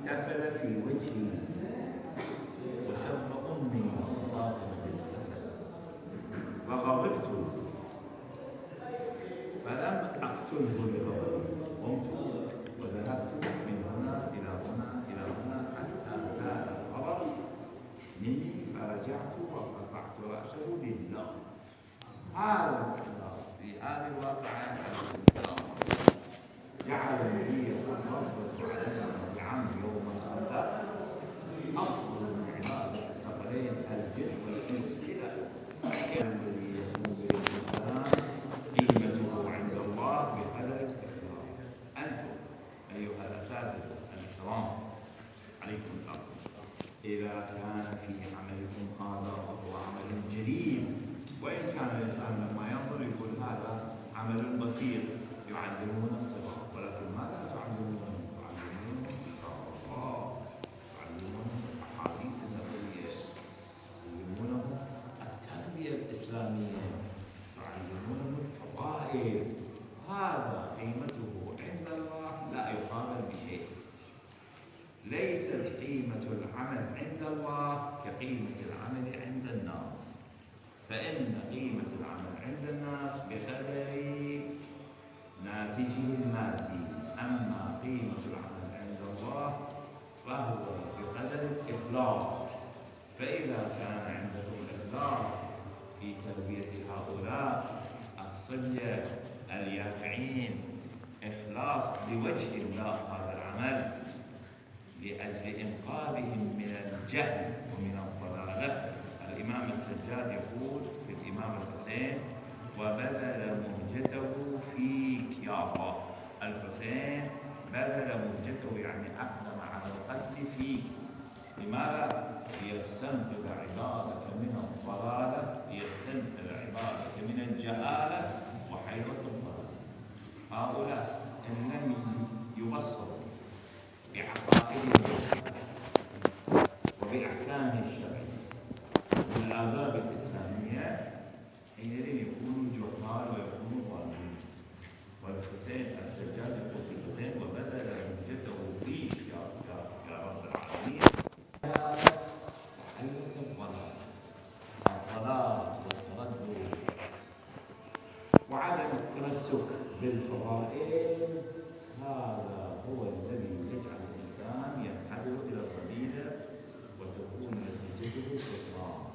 تفل في وجهي وسب أمي فاطمة بنت الأسد، فغضبت فلم أقتله لغضبي، قمت وذهبت من هنا إلى هنا إلى هنا حتى زال الغضب مني، فرجعت وقطعت رأسه لله. هذا الإخلاص في هذه الواقعة جعل النبي يقول ربط علينا بعمل يوم الخندق أفضل من عبادة الثقلين الجن والإنس الذي يكون بالإنسان قيمته عند الله بقدر الإخلاص. أنتم أيها الأساتذة الكرام عليكم السلام، إذا كان في عملكم هذا فهو عمل جليل، وإن كان الإنسان لما ينظر يقول هذا عمل بسيط يعلمون الصراط، ولكن ماذا تعلمون؟ تعلمون كتاب الله، تعلمون أحاديث النبوية، تعلمونهم التربية الإسلامية، تعلمونهم الفضائل. هذا قيمته عند الله لا يقابل بشيء. ليست قيمة العمل عند الله كقيمة العمل عند الناس، فإن قيمة العمل عند الناس بقدر ناتجه المادي، أما قيمة العمل عند الله فهو بقدر الإخلاص. فإذا كان عندكم إخلاص في تربية هؤلاء الصبية اليافعين، إخلاص لوجه الله هذا العمل لأجل إنقاذهم من الجهل ومن الضلالة. الإمام السجاد يقول في الإمام الحسين: وبذل مهجته فيك يا الله. الحسين بذل مهجته يعني أقدم على القتل فيك. لماذا؟ ليستنقذ عبادك من الضلالة، ليستنقذ عبادك من الجهالة وحيرة الضلال. هؤلاء إن لم يبصروا بعقائدهم وبأحكامه الشرعية والآداب الإسلامية، حينئذ يكونوا جهال ويكونوا ظالمين. والحسين السجاد يقول الحسين: وبذل مهجته فيك يا رب العالمين حيرة الضلال، الضلال والتردد وعدم التمسك بالفضائل. هذا هو الذي يجعل الإنسان ينحدر إلى الرذيلة وتكون نتيجته الخسران.